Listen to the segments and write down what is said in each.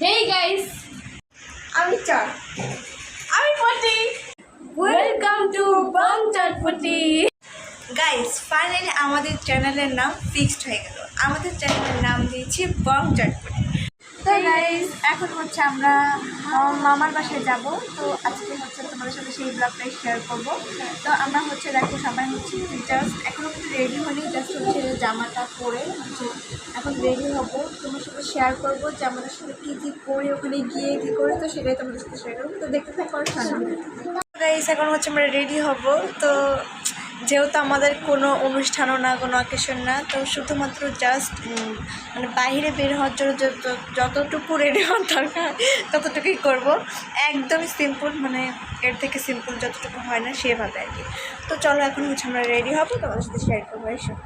Hey guys, আমি চার আমি Pati. Welcome to Bang Chatpati. Guys finally আমাদের চ্যানেলের নাম ফিক্সড হয়ে গেল। আমাদের চ্যানেলের নাম দিয়েছি বং চটপটি। তো গাইস এখন হচ্ছে আমরা মামার বাসায় যাব। তো আজকে হচ্ছে তোমাদের সাথে সেই ব্লগটাই শেয়ার করব। তো আমরা হচ্ছে দেখো সবাই হচ্ছে জাস্ট এখনও কিন্তু রেডি হয়নি, জাস্ট হচ্ছে জামাটা পরে হচ্ছে এখন রেডি হব। তোমার সাথে শেয়ার করবো যে আমাদের সাথে কী কী করি, ওখানে গিয়ে কী করি, তো সেটাই তোমাদের সাথে শেয়ার করবো। তো দেখতে থাকো আর গাইস এখন হচ্ছে আমরা রেডি হব। তো যেহেতু আমাদের কোনো অনুষ্ঠানও না, কোনো অকেশন না, তো শুধুমাত্র জাস্ট মানে বাইরে বের হওয়ার জন্য যতটুকু রেডি হওয়ার দরকার ততটুকুই করব। একদমই সিম্পল, মানে এর থেকে সিম্পল যতটুকু হয় না সেভাবে আর কি। তো চলো এখন হচ্ছে আমরা রেডি হবো, তোমাদের সাথে শেয়ার করবো এসব।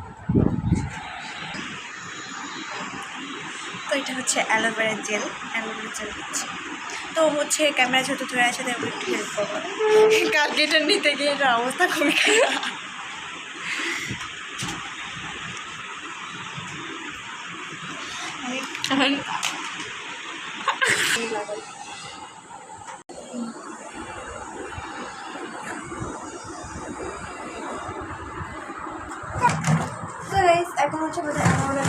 তো এটা হচ্ছে অ্যালোভেরা জেল দিচ্ছি। তো হচ্ছে ক্যামেরা যেহেতু ধরে আছে তাই একটু হেল্প করবো। কালকে এটা নিতে গিয়ে এটা অবস্থা খুবই খারাপ। এখন হচ্ছে আমাদের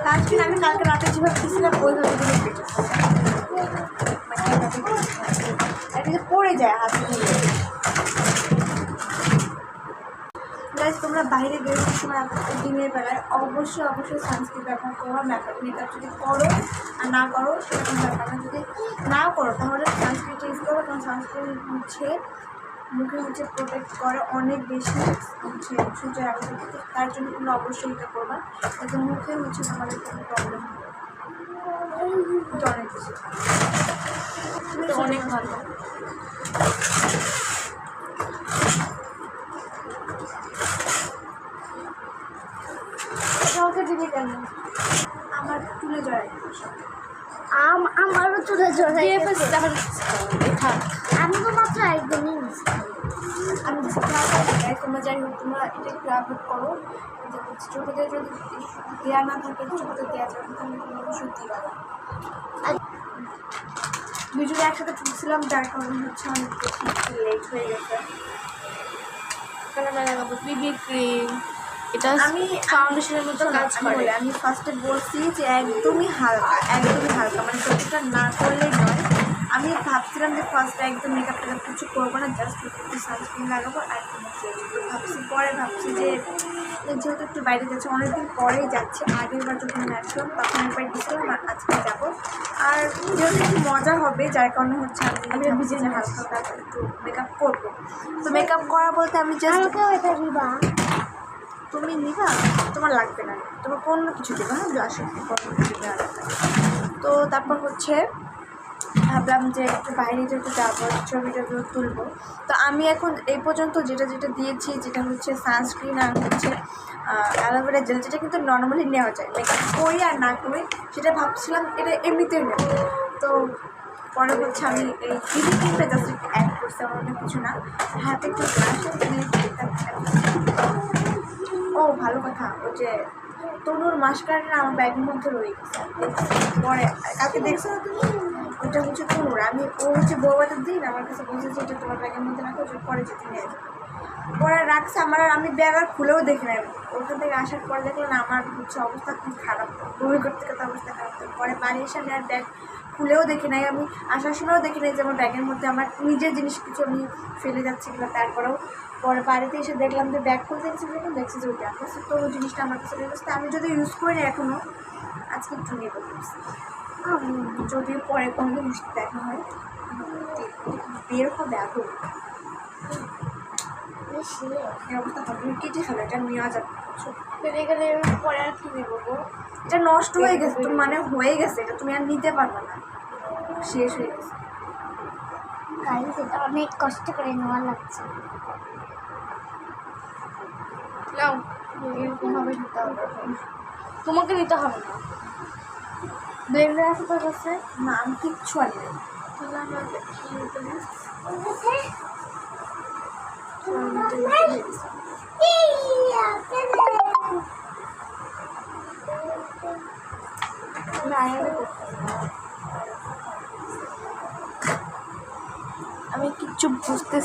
সানস্ক্রিন আমি কালকে রাতে যেভাবে দিয়েছিলাম ওইভাবে দিলে এটা পড়ে যায় হাতে ধরে। গাইস তোমরা বাইরে বেরোনোর সময় দিনের বেলায় অবশ্যই সানস্ক্রিন ব্যবহার করো। মেকআপ যদি করো আর না করো সেটা কোনো ব্যাপার না। যদি নাও করো তাহলে সানস্ক্রিনটা ইউজ করো, কারণ সানস্ক্রিন হচ্ছে মুখে হচ্ছে প্রোটেক্ট করে অনেক বেশি হচ্ছে সূর্যের আলো থেকে। তার জন্য তোমরা অবশ্যই এটা করবা, যাতে মুখে হচ্ছে তোমাদের কোনো প্রবলেম হবে। অনেক বেশি অনেক ভালো। দিবি কেন? আমার তুলে জড়াই, আমারও চলে জড়াই। আমি তো মাত্র একদমই আমি তোমরা যাই হোক তোমরা এটা একটু অ্যাভয়েড করো। চোখে যদি দেওয়া না থাকে, চোখে দেওয়া যাবে তাহলে কোনো ওষুধ দিবা না। দুজনে একসাথে ঠুকছিলাম, যার কারণে হচ্ছে অনেক বেশি লেট হয়ে গেছে। লাগাবো বিবি ক্রিম, এটা আমি ফাউন্ডেশনের মতো কাজ করে। আমি ফার্স্টে বলছি যে একদমই হালকা, মানে যতটা না করলেই নয়। আমি ভাবছিলাম যে ফার্স্টে একদম মেকআপ টেকআপ কিছু করবো না, জাস্ট একটু সানস্ক্রিন লাগাবো আর ভাবছি যে যেহেতু একটু বাইরে যাচ্ছে, অনেকদিন পরেই যাচ্ছে। আগের বার যখন আমি আসলাম তখন একবার গেছিলাম, আর আজকে যাবো। আর যেহেতু একটু মজা হবে যার কারণে হচ্ছে আমি ভিজে যে হালকা একটু মেকআপ করবো। তো মেকআপ করা বলতে আমি জাস্ট তুমি নিবা, তোমার লাগবে না, তোমার কোনো কিছু দেবে না, ব্লাশ কোনো কিছু দেওয়া লাগবে। তো তারপর হচ্ছে ভাবলাম যে একটু বাইরে যেহেতু যাবো, ছবি তুলবো। তো আমি এখন এই পর্যন্ত যেটা দিয়েছি, যেটা হচ্ছে সানস্ক্রিন আর হচ্ছে অ্যালোভেরা জেল, যেটা কিন্তু নর্মালি নেওয়া যায় মেকআপ করি আর না করি, সেটা ভাবছিলাম এটা এমনিতেই নেব। তো পরে হচ্ছে আমি এই বিবি ক্রিমটা জাস্ট একটু অ্যাড করছি, আমার অনেক কিছু না। হাতে একটু ব্লাশ দিয়ে। ও ভালো কথা, ওই যে তনুর মাস্কারাটা আমার ব্যাগের মধ্যে রয়ে গেছে। পরে কালকে দেখছো না তুমি, ওটা হচ্ছে তনুর। ও হচ্ছে বউবাদের দিন আমার কাছে বলছে যে এটা তোমার ব্যাগের মধ্যে রাখো, পরে যেতে নিয়ে যাবে। পরে রাখছে আমার, আর আমি ব্যাগ আর খুলেও দেখি না। ওখান থেকে আসার পরে দেখলাম আমার হচ্ছে অবস্থা খুব খারাপ, বই করতে করতে অবস্থা খারাপ। পরে বাড়ি এসে আমি আর ব্যাগ খুলেও দেখি নাই, আমি আসার সময়ও দেখি নাই যে আমার ব্যাগের মধ্যে আমার নিজের জিনিস কিছু আমি ফেলে যাচ্ছি কিনা। তারপরেও পরে বাড়িতে এসে দেখলাম যে ব্যাগ খুলতে গেছি, যখন দেখছি যে ওইটা আছে। তো ওই জিনিসটা আমার কাছে লেগেছে। আমি যদি ইউজ করি না এখনও, আজকে একটু নিয়ে বলছি, যদিও পরে কোনো জিনিস দেখা হয় বের হবে আগে এই অবস্থা হবে। কেটে ফেলে এটা নেওয়া যাবে, এখানে পরে আর কি নেবো, এটা নষ্ট হয়ে গেছে, তো মানে হয়ে গেছে, এটা তুমি আর নিতে পারবে না, শেষ হয়ে গেছে। এটা অনেক কষ্ট করে নেওয়া লাগছে। নাও, এরকমভাবে নিতে হবে, তোমাকে নিতে হবে না। ব্লেন্ডার আছে তোর কাছে? না, আমি কিচ্ছু আনি নাই। তাহলে আমার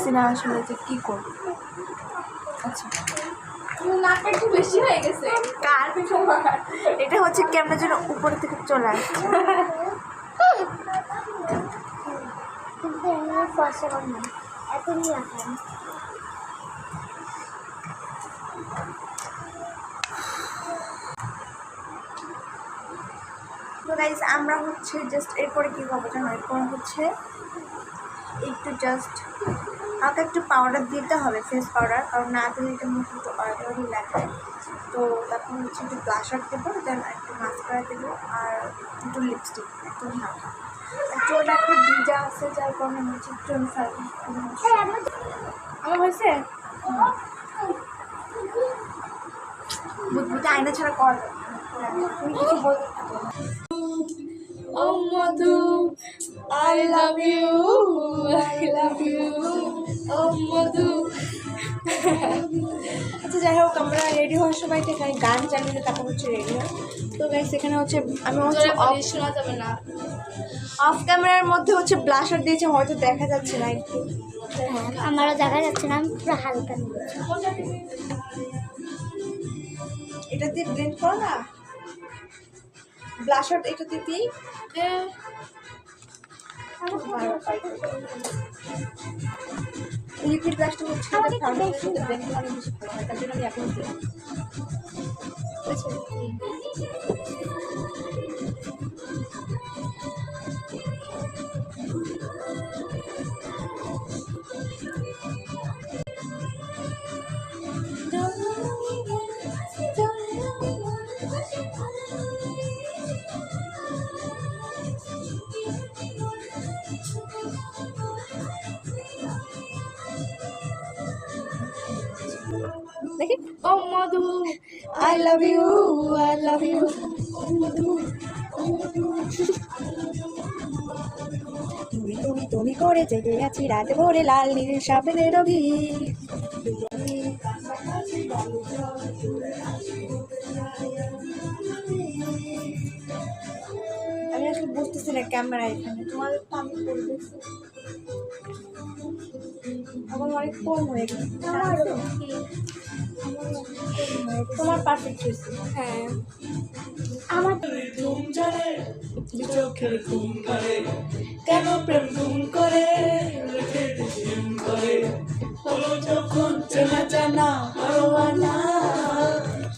বুঝতেছি না আসলে যে কী করব। আচ্ছা নাকটা একটু বেশি হয়ে গেছে। কার এটা হচ্ছে কেমন যেন উপর থেকে চলে আসছে। কিন্তু এমনি ফসে না এতই রাখেন। তো গাইজ আমরা হচ্ছে জাস্ট এরপরে কী করবো জানো, এরপরে হচ্ছে একটু জাস্ট হালকা একটু পাউডার দিতে হবে, ফেস পাউডার, কারণ না দিলে এটা মুখ একটু অয়েলি লাগে। তো তারপর হচ্ছে একটু ব্লাশার দেবো, দেন একটু মাস্কারা দেবো, আর একটু লিপস্টিক একদম হালকা। চুলটা একটু ভিজা আছে যার কারণে হচ্ছে একটু আমার হয়েছে বুঝবুঝে আয়না ছাড়া কর তুমি কিছু বলতে থাকো। Oh Madhu, I love you, I love you, oh Madhu. আচ্ছা যাই হোক, আমরা রেডি হওয়ার সময় এখানে গান চালিয়ে তারপর হচ্ছে রেডি হয়। তো গাইস এখানে হচ্ছে আমি হচ্ছে শোনা যাবে না। অফ ক্যামেরার মধ্যে হচ্ছে ব্লাশার দিয়েছে, হয়তো দেখা যাচ্ছে না একটু। হ্যাঁ আমারও দেখা যাচ্ছে না, আমি পুরো হালকা নিয়েছি। এটা দিয়ে ব্লেন্ড করো না, ব্লাশার এটা দিয়ে দিই। লিকুইড ব্লাশটা হচ্ছে ফাউন্ডেশন ব্লেন্ড করে অনেক বেশি ভালো হয়, তার জন্য আমি এখন দিই। দেখি, Oh Madhu, I love you, I love you. তুমি তুমি তুমি করে জেগে আছি রাত ভোরে লাল নীল সাপের রবি। আমি আসলে বুঝতেছি না ক্যামেরা এখানে, তোমাদের তো আমি বলতেছি আমার অনেক কম হয়ে গেছে। তোমার পারফেক্ট হয়েছে। হ্যাঁ আমার চোখের ঘুম করে কেন প্রেম ঘুম করে হলো যখন চেনা জানা পরোয়ানা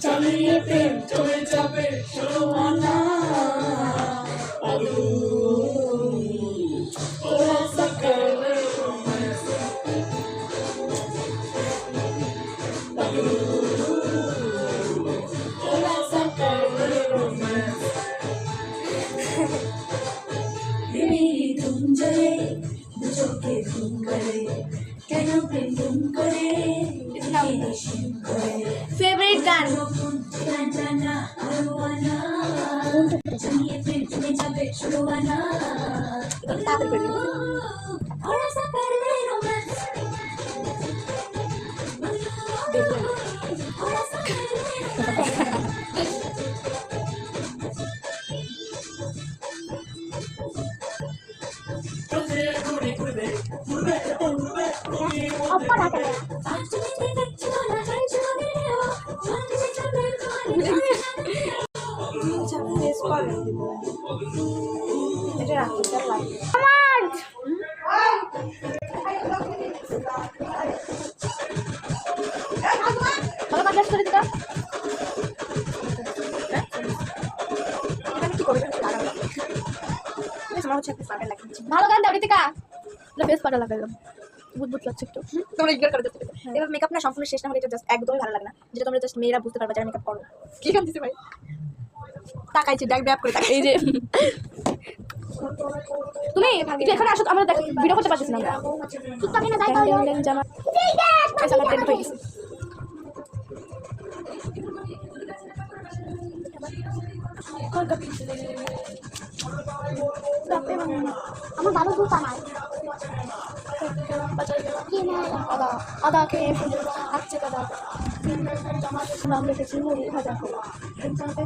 চালিয়ে প্রেম চলে যাবে সরোয়ানা ওরা সকালে ওরা সকালে मेरी धुन जले मुझो के धुन करे केनो प्रेम धुन करे इतना निशिम करे फेवरेट गान जाना परवाना चलिए प्रेम में जाबे शुरुआना तातर कर लो और ऐसा कर ले रोमांस और ऐसा कर ले অপ্পা ঢাকা এটা রাখতে লাগবে আমার ভালো কাজ করে দিতা। কি করবে আমার হচ্ছে একটা পাউডার লাগিয়েছি। ভালো গান দাও রিতিকা। না ফেস পাউডার লাগাইলাম, বুদবুদ লাগছে একটু। তোমরা ইগনোর করে যাচ্ছে। এবার মেকআপ না সম্পূর্ণ শেষ না হলে এটা জাস্ট একদমই ভালো লাগে না, যেটা তোমরা জাস্ট মেয়েরা বুঝতে পারবে যারা মেকআপ করো। কি গান দিছে ভাই, তাকাইছি ডাক ব্যাপ করে তাকাই। এই যে তুমি এখানে আসো, আমরা ভিডিও করতে পারছিস না আমরা। টিকটকে না যাই ড্যাং ড্যাং ড্যাং জামা পয়সা লাগতে হয়ে গেছে। আমার ভালো দুধ আমার আদা আদা খেয়ে হাঁটছে দাদা। নাম রেখেছি মুড়ি ভাজা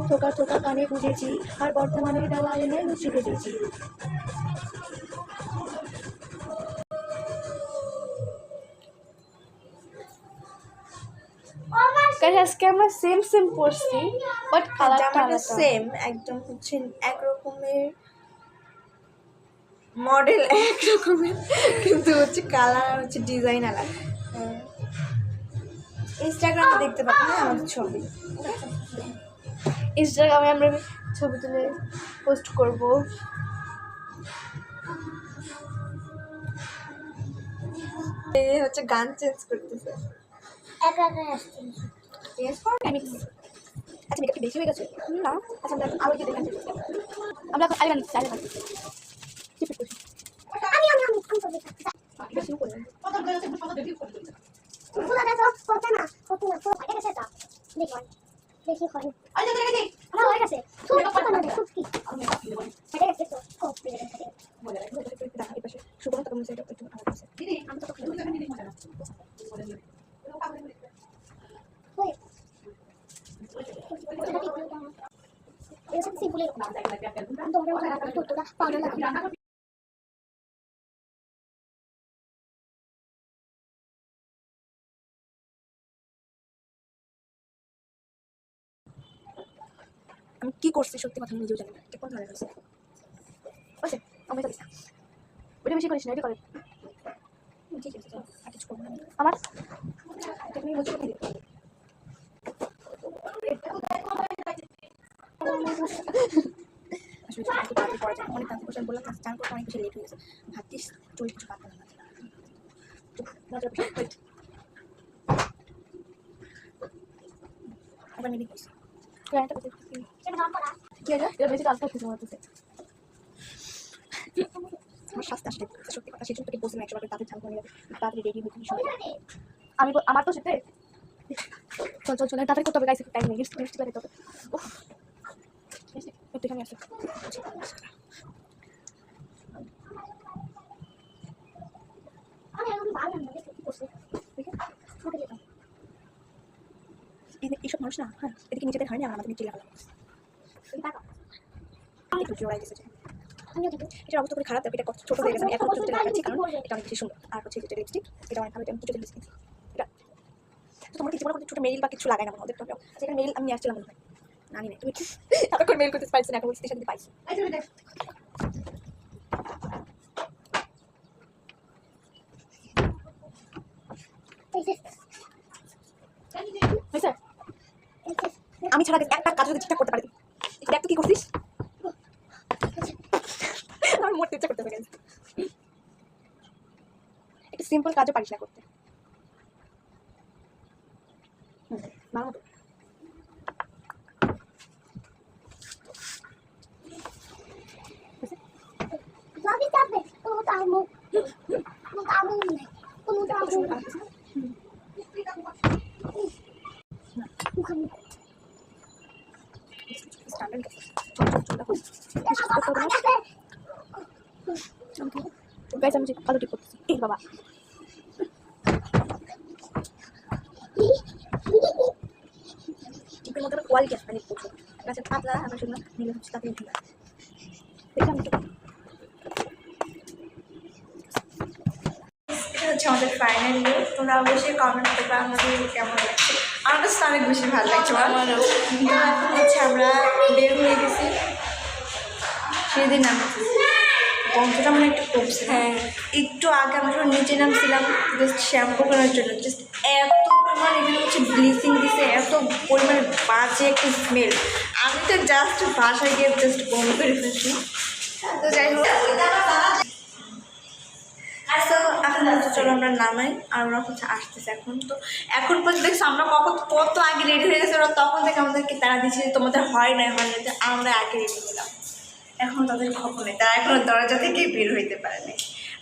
ঠোকা ঠোকা কানে বুঝেছি, আর বর্তমানে ডালা এনে লুচি ভেজেছি। আজকে আমরা সেম সেম পড়ছি, বাট কালারটা জামাটা আলাদা। সেম একদম হচ্ছে এক রকমের মডেল, এক রকমের, কিন্তু হচ্ছে কালার হচ্ছে ডিজাইন আলাদা। ইনস্টাগ্রামে দেখতে পাবো না আমাদের ছবি। ইনস্টাগ্রামে আমরা ছবি তুলে পোস্ট করব। এই হচ্ছে গান চেঞ্জ করতেছে। একা একা আসছি। আচ্ছা মেকআপ কি বেশি হয়ে গেছে? না, আচ্ছা আমরা আরো কি দেখেন, আমরা এখন আইলাইনার দিচ্ছি, আইলাইনার বেশি করবেন। ফুলা দেখো কত না ফাটে গেছে তা দেখুন বেশি হয় আমার হয়ে গেছে খুব কত না খুব কি ফাটে গেছে তো খুব পেয়ে গেছে সুগন্ধ তখন সেটা একটু আমার কাছে দিদি আমি তো ওই এটা সিম্পল এর তোরা পাউডার লাগা আমি কি করছি সত্যি কথা নিজেও জানি না, এটা কোন ধরনের হয়েছে। আচ্ছা আমি তো ওটা বেশি করিস না, এটা করে ঠিক আছে, চল আর কিছু করবো না আমার এটা তুমি বলছো কি আসলে একটু তাড়াতাড়ি পড়া যায়, অনেক তাড়াতাড়ি বললাম চান করতে অনেক বেশি লেট হয়ে গেছে, ভাবছিস চল কিছু পারতাম না মজা ওয়েট আবার মেবি কইছি এটা করতে কি আছে এটা বেশি কাজ করতে মনে হচ্ছে আমার স্বাস্থ্য আসলে সত্যি কথা সেজন্য তোকে বলছিলাম একশো তাদের ঝাল করে তাড়াতাড়ি রেডি হতে আমি আমার তো সেটাই চল চল চল তাড়াতাড়ি করতে হবে গাইস, টাইম নেই নেক্সট লাগে তবে একটুখানি আসো আমি এখন ভালো না দেখি কি করছে ফুটে যেতাম এইসব মানুষ না, হ্যাঁ এদিকে নিজেদের হয় না, আমাদের চিল্লা ফেলা একটু জোড়াই দিয়েছে এটার অবস্থা খুবই খারাপ, এটা কত ছোট হয়ে গেছে, আমি এখন ছোটো লাগাচ্ছি কারণ এটা অনেক বেশি সুন্দর। আর হচ্ছে যেটা লিপস্টিক এটা অনেক ভালো, এটা আমি কিছু লিপস্টিক এটা তো তোমার কিছু মনে ছোটো মেইল বা কিছু লাগাই না মনে ওদের তো সেখানে মেইল আমি আসছিলাম মনে হয় জানি না তুমি এতক্ষণ মেইল করতে পারছি না, এখন বলছি সাথে পাইছি হয়েছে আমি ছাড়া একটা কাজ যদি ঠিকঠাক করতে পারি দেখ তো কি করছিস আমার মরতে ইচ্ছা করতে পারে একটা সিম্পল কাজও পারিস না করতে ভালো মতো Lagi capek, kamu tamu nih, kamu tamu. Bukan. guys আমি আলু টিপ করতেছি এই বাবা টিপের মধ্যে কোয়ালিটি আসবে অনেক প্রচুর গাছের পাতলা আমার সেগুলো নিলে হচ্ছে তাতে উঠে যায় দেখলাম তো এটা হচ্ছে আমাদের ফাইনাল লুক। তোমরা অবশ্যই কমেন্ট করবে আমাদের কেমন লাগছে। আমার কাছে অনেক বেশি ভালো লাগছে। আমারও তো এখন হচ্ছে আমরা বের হয়ে গেছি, সেদিন নামছি গন্ধটা মানে একটু কমছে। হ্যাঁ একটু আগে আমরা যখন নিচে নামছিলাম জাস্ট শ্যাম্পু করার জন্য, জাস্ট এত পরিমাণ এখানে হচ্ছে ব্লিচিং দিছে, এত পরিমাণে বাজে একটা স্মেল, আমি তো জাস্ট বাসায় গিয়ে জাস্ট বন্ধ করে ফেলছি। তো যাই হোক তো এখন হচ্ছে চলো আমরা নামাই, আর ওরা হচ্ছে আসতেছে এখন। তো এখন পর্যন্ত দেখছি আমরা কত আগে রেডি হয়ে গেছে, ওরা তখন থেকে আমাদেরকে তারা দিচ্ছে তোমাদের হয় না আমরা আগে রেডি হলাম। এখন তাদের খবর নেই, তারা এখনো দরজা থেকে বের হইতে পারেনি।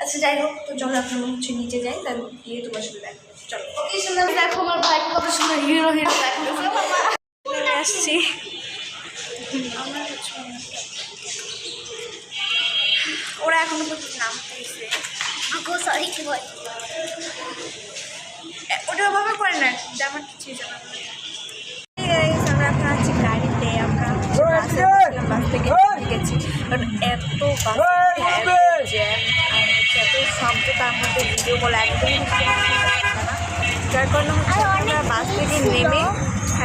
আচ্ছা যাই হোক, তো চলো এখন হচ্ছে নিচে যাই, তার গিয়ে তোমার সাথে দেখো। চলো ওকে সুন্দর দেখো আমার ভাই কত সুন্দর হিরো দেখো নেমে আসছি। ওরা এখনো পর্যন্ত নামতেছে, Aku sorry boy. ওটা ওভাবে করে না আমার কিছুই জানা আমরা এখন আছি গাড়িতে, আমরা বাস থেকে গেছি, কারণ এত বাস জ্যাম আর হচ্ছে এত শব্দ, তার মধ্যে ভিডিও বলে একদমই যার কারণে হচ্ছে আমরা বাস থেকে নেমে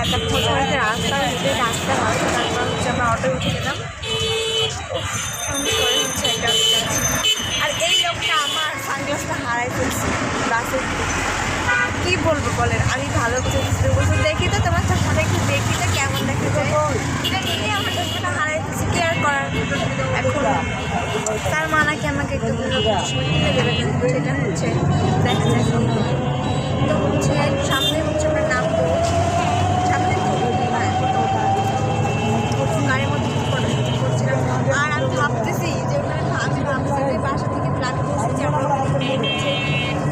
হ্যাঁ, তারপর হচ্ছে আমাদের রাস্তার হেঁটে আসতে হয়, তারপর হচ্ছে আমরা অটো উঠে গেলাম। হচ্ছে একটা আর এই লোকটা আমার সানগ্লাসটা হারাই ফেলছে বাসের। কী বলবো বলেন, আমি ভালো বলছি দেখি তো তোমার চশমাটা একটু দেখি তো কেমন দেখা যায়। এটা নিয়ে আমার চশমাটা হারাই ফেলছে, কি আর করার। এখন তার মা নাকি আমাকে একটু চশমা কিনে দেবে, সেটা হচ্ছে দেখা যায়। তো হচ্ছে সামনে হচ্ছে আমরা নামবো, সামনে গাড়ির মধ্যে ফটোশুট করছিলাম। আর আমি ভাবতেছি যে ওখানে আমি ভাবছি যে বাসা থেকে প্ল্যান করছি যে আমরা হচ্ছে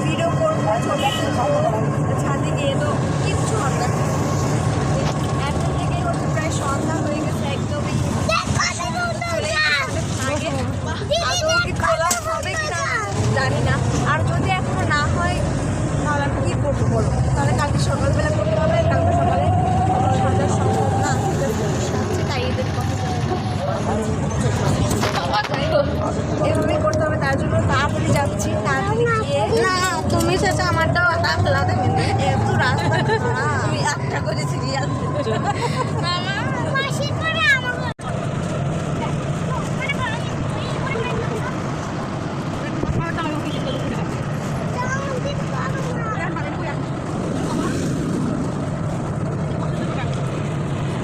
ভিডিও করবো, ছবি তুলবো, ছাদে গিয়ে তো কিচ্ছু হবে না। এখন থেকে হচ্ছে প্রায় সন্ধ্যা হয়ে গেছে একদমই। জানি না, আর যদি এখনো না হয় তাহলে আমি কী করবো বলো? তাহলে কালকে সকালবেলা করতে হবে, কালকে সকালে সাজা সম্ভব না, তাই এদের কথা এভাবে করতে হবে। তার জন্য তাড়াতাড়ি যাচ্ছি, তাড়াতাড়ি গিয়ে না তুমি সেটা আমারটাও তাড়া দেবে এত রাস্তা আমি একটা করেছি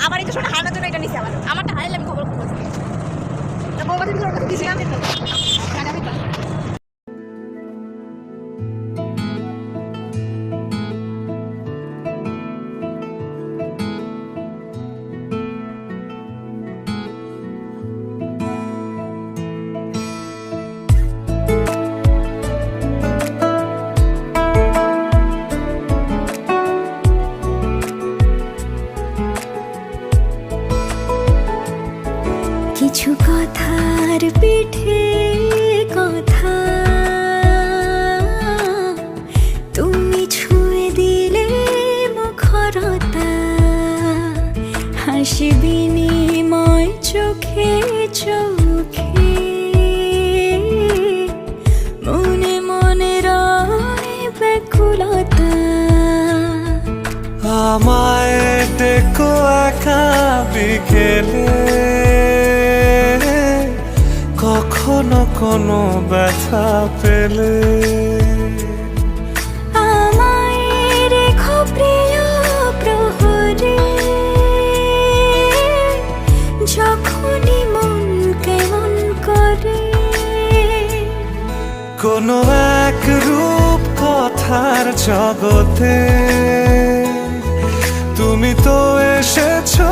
আমার এই তো ছোট হারানোর জন্য এটা নিচ্ছে। আমারটা হারাইলে আমি খবর করবো। কিছু কথার পিঠে কথা তুমি ছুঁয়ে দিলে মুখরতা, হাসি বিনিময় চোখে চোখে, মনে মনে রয় ব্যাকুলতা। আমায় ডেকো একা বিকেলে, কখনো কোনো ব্যথা পেলে, আমায় রেখো প্রিয় প্রহরে, যখনই মন কেমন করে। কোনো এক রূপ কথার জগতে তুমি তো এসেছো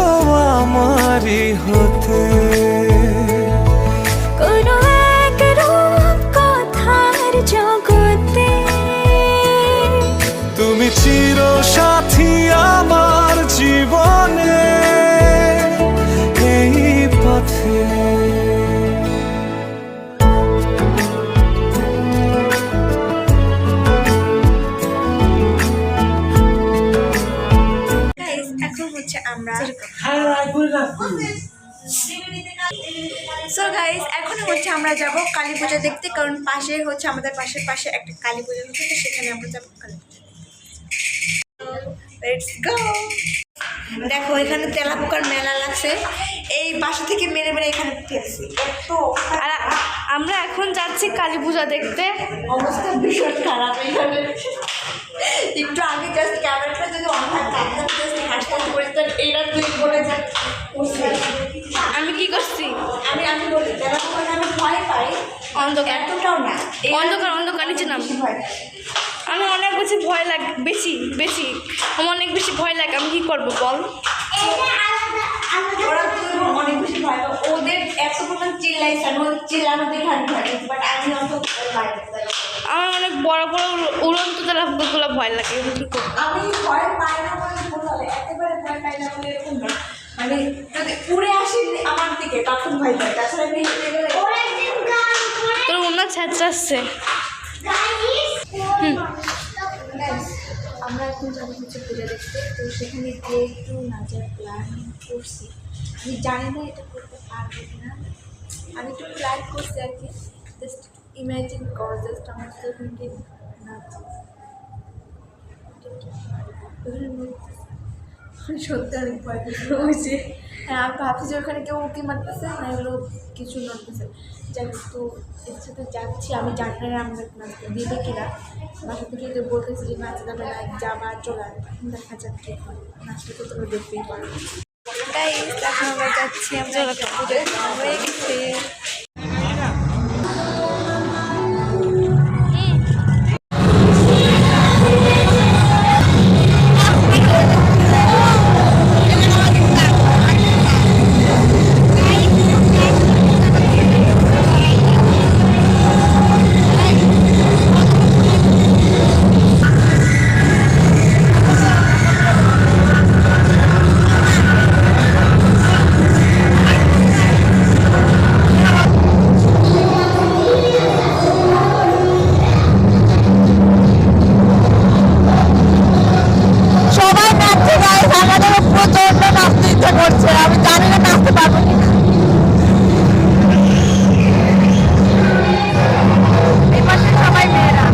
আমারই হতে। কোনো এক রূপ কথার জগতে তুমি চির সাথী আমার জীবনে এই পথে। এখন হচ্ছে আমরা সো গাইস এখন হচ্ছে আমরা যাব কালী পূজা দেখতে, কারণ পাশে হচ্ছে আমাদের পাশে একটা কালী পূজা হচ্ছে, তো সেখানে আমরা যাবো কালী পূজা দেখতে। Let's go. দেখো এখানে তেলা পোকার মেলা লাগছে, এই বাসা থেকে মেরে মেরে এখানে ফেলছি। আর আমরা এখন যাচ্ছি কালী পূজা দেখতে। অবস্থা ভীষণ খারাপ এখানে। একটু আগে জাস্ট ক্যামেরাটা যদি অন থাকতো একদম জাস্ট হাসপাতাল পরিষ্কার এইটা তুই বলে যা। আমি কি করছি? আমি বলি তেলা পোকার আমি ভয় পাই, অন্ধকার এতটাও না, অন্ধকার নিচে নাম। ভয় আমার অনেক বেশি ভয় লাগে, বেশি আমার অনেক বেশি ভয় লাগে। আমি কি করবো বল? ওরা তো অনেক বেশি ভয় পায়, ওদের এত পরিমাণ চিল্লাইছে, চিল্লানো দেখে আমি ভয় পাই, বাট আমি অত ভয় পাই। আমার অনেক বড় উড়ন্ত তেলা পোকাগুলো ভয় লাগে। আমি ভয় পাই না বলে ভুল হবে, একেবারে ভয় পাই না বলে এরকম না, মানে যদি উড়ে আসি আমার দিকে তখন ভয় পাই, তাছাড়া আমি হেঁটে গেলে তোর ওনার ছেঁচড়াচ্ছে। আমরা এখন যাবো হচ্ছে পূজা দেখতে, তো সেখানে গিয়ে একটু নাচার প্ল্যান করছি। আমি জানি না এটা করতে পারবো কিনা, আমি একটু প্ল্যান করছি আর কি। জাস্ট ইমাজিন করো, জাস্ট আমার সাথে নাচ সত্যি অনেক ভয় হয়েছে। হ্যাঁ, আমি ভাবছি যে ওখানে কেউ উঁকি মারতেছে না, এগুলো কিছু নড়তেছে। যাই হোক, তো এর সাথে যাচ্ছি, আমি জানি না আমাদের নাচতে দিবে কিনা। বাসা থেকে যদি বলতেছি যে নাচতে যাবে না, যাবা চলে আসবে, দেখা যাক কি হয়। নাচতে তো তোমরা দেখতেই পারো। তাই এখন আমরা যাচ্ছি, আমরা হয়ে গেছে। সবাই নাচছে গাইস, আমাদেরও প্রচন্ড নাচতে ইচ্ছা করছে, আমি জানি না নাচতে পারবো কিনা। এই পাশে সবাই মেয়েরা।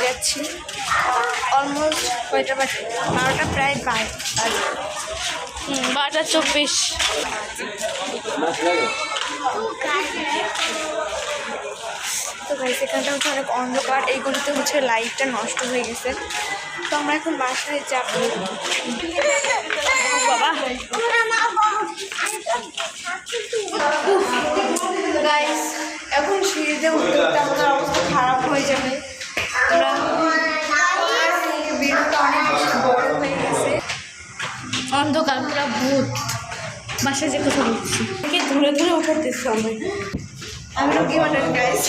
যাচ্ছি অলমোস্ট কয়টা বাজে 12টা প্রায় বাজে 12:24। তো গাইস এখানটা হচ্ছে অনেক অন্ধকার, এইগুলিতে হচ্ছে লাইটটা নষ্ট হয়ে গেছে। তো আমরা এখন বাসায় যাবো। বাবা গাইস এখন সিঁড়িতে উঠতে উঠতে আমাদের অবস্থা খারাপ হয়ে যাবে। ভিডিওটা অনেক বেশি বড় হয়ে গেছে। অন্ধকার পুরা ভূত। বাসায় যে কথা বলছি ধরে ধরে উঠাতেছি আমি রুগী মানুষ গাইস।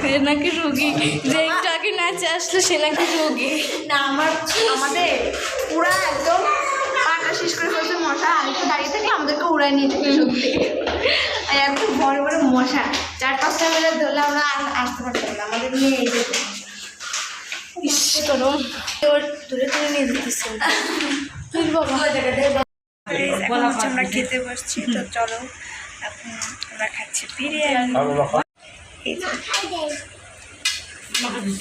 সে নাকি রুগী, যে একটু আগে নাচে আসলো সে নাকি রুগী না। আমাদের পুরা একদম খাওয়া শেষ করে ফেলছে মশা, আর একটু দাঁড়িয়ে থাকলে আমাদেরকে উড়াই নিয়ে যেত সত্যি। আর এত বড় বড় মশা, 4-5টা মিলে ধরলে আমরা আর আসতে পারতাম না, আমাদের নিয়ে এই যে ইস করো ওর দূরে দূরে নিয়ে যেতেছে। এখন হচ্ছে আমরা খেতে বসছি, তো চলো এখন আমরা খাচ্ছি বিরিয়ানি। এই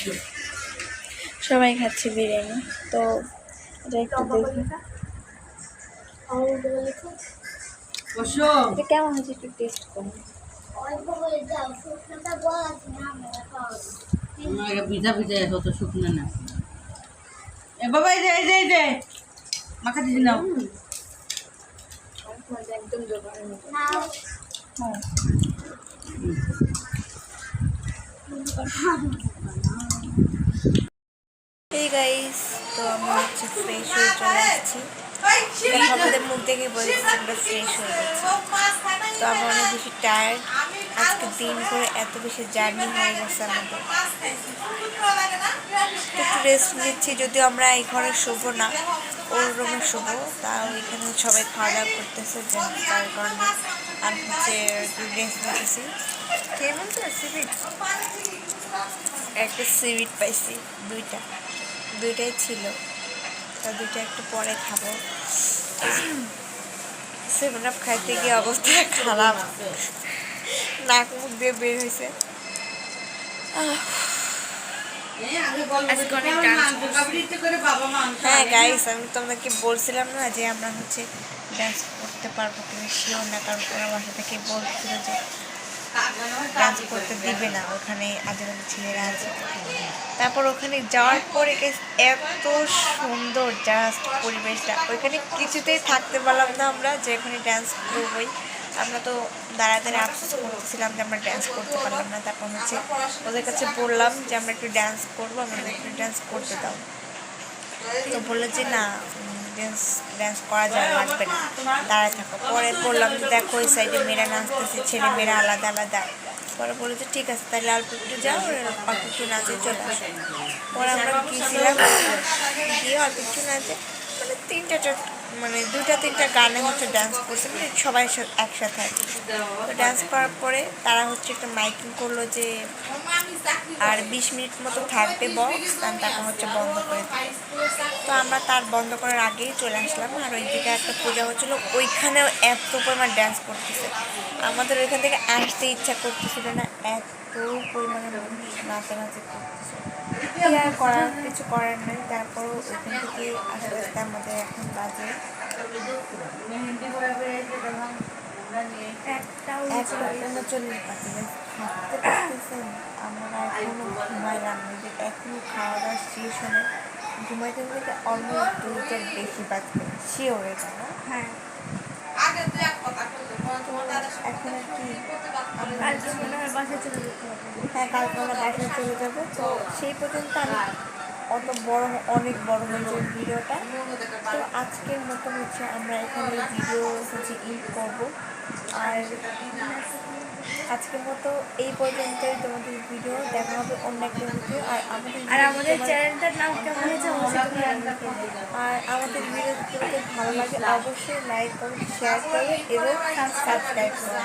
যে সবাই খাচ্ছে বিরিয়ানি, তো এটা একটু দেখি এটা কেমন হয়েছে একটু টেস্ট করুন। ভিজা ভিজা এত শুকনো না। এ বাবা এই যে মাখা দিদি নাও। একদম জোগাড় এই গাইস, তো আমরা হচ্ছে ফ্রেশ হয়ে চলে আসছি। আমাদের মুখ দেখে বলছি আমরা ফ্রেশ হয়ে গেছি। তো আমরা অনেক বেশি টায়ার্ড, আজকে দিন করে এত বেশি জার্নি হয়ে গেছে আমাদের, একটু রেস্ট নিচ্ছি। যদিও আমরা এই ঘরে শোবো না, ওর রুমে শোবো, তাও এখানে সবাই খাওয়া দাওয়া করতেছে, তার কারণে আমি হচ্ছে একটু রেস্ট নিতেছি। খেয়ে বলছে সিভিট, একটা সিভিট পাইছি, দুইটাই ছিল, তা দুইটা একটু পরে খাবো। 7 আপ খাইতে গিয়ে অবস্থা খারাপ, নাক মুখ দিয়ে বের হয়েছে। হ্যাঁ গাইস, আমি তোমাদেরকে বলছিলাম না যে আমরা হচ্ছে ডান্স করতে পারবো কিনা শিওর না, কারণ ওরা বাসা থেকে বলছিল যে ডান্স করতে দিবে না, ওখানে আজেবাজে ছেলেরা আছে। তারপর ওখানে যাওয়ার পরে এত সুন্দর জাস্ট পরিবেশটা, ওইখানে কিছুতেই থাকতে পারলাম না আমরা যে ওখানে ডান্স করবোই। আমরা তো দাঁড়াতে আফসোস করতেছিলাম যে আমরা ডান্স করতে পারলাম না। তারপর হচ্ছে ওদের কাছে বললাম যে আমরা একটু ডান্স করবো, আমাদের একটু ডান্স করতে দাও। তো বললো যে না, ডান্স করা যায়, লাগবে না, দাঁড়ায় থাকো। পরে বললাম যে দেখো ওই সাইডে মেয়েরা নাচতেছে, ছেলে মেয়েরা আলাদা আলাদা। পরে বললো যে ঠিক আছে, তাহলে অল্প একটু যাও, অল্প একটু নাচে চলে আসো। পরে আমরা গিয়েছিলাম, গিয়ে অল্প একটু নাচে মানে 2-3টা গানে হচ্ছে ডান্স করছে, মানে সবাই একসাথে আছে। তো ডান্স করার পরে তারা হচ্ছে একটা মাইকিং করলো যে আর 20 মিনিট মতো থাকবে বক্স, তারপর হচ্ছে বন্ধ করে দিবে। তো আমরা তার বন্ধ করার আগেই চলে আসলাম। আর ওইদিকে একটা পূজা হচ্ছিলো, ওইখানেও এত পরিমাণ ডান্স করতেছে, আমাদের ওইখান থেকে আসতে ইচ্ছা করতেছিল না, এত পরিমাণে নাচানাচি করতেছে। আর করার কিছু করার নেই। তারপরও ওইখান থেকে আস্তে আস্তে আমাদের এখন বাজে 1:39 বাজে। ভাবতে পারতেছেন আমরা এখনও ঘুমাইলাম, যে এখনও খাওয়া দাওয়া শেষ হলে ঘুমাইতে ঘুমাইতে অলমোস্ট 2টার বেশি বাজবে, শিওর এটা না? হ্যাঁ, এখন আর কি কালকে মনে হয় বাসায় চলে যেতে হবে। হ্যাঁ, কালকে আমরা বাসায় চলে যাবো। তো সেই পর্যন্ত আমি অনেক বড় হয়েছে ভিডিওটা। তো আজকের মতো হচ্ছে আমরা এখানে ভিডিও হচ্ছে ইড করবো। আর আজকের মতো এই পর্যন্তই তোমাদের ভিডিও, দেখা হবে অন্য একটা ভিডিও। আর আমাদের চ্যানেলটার নাম কেমন হয়েছে আর আমাদের ভিডিও তোমাদের ভালো লাগে অবশ্যই লাইক করবে, শেয়ার করবে এবং সাবস্ক্রাইব করবে।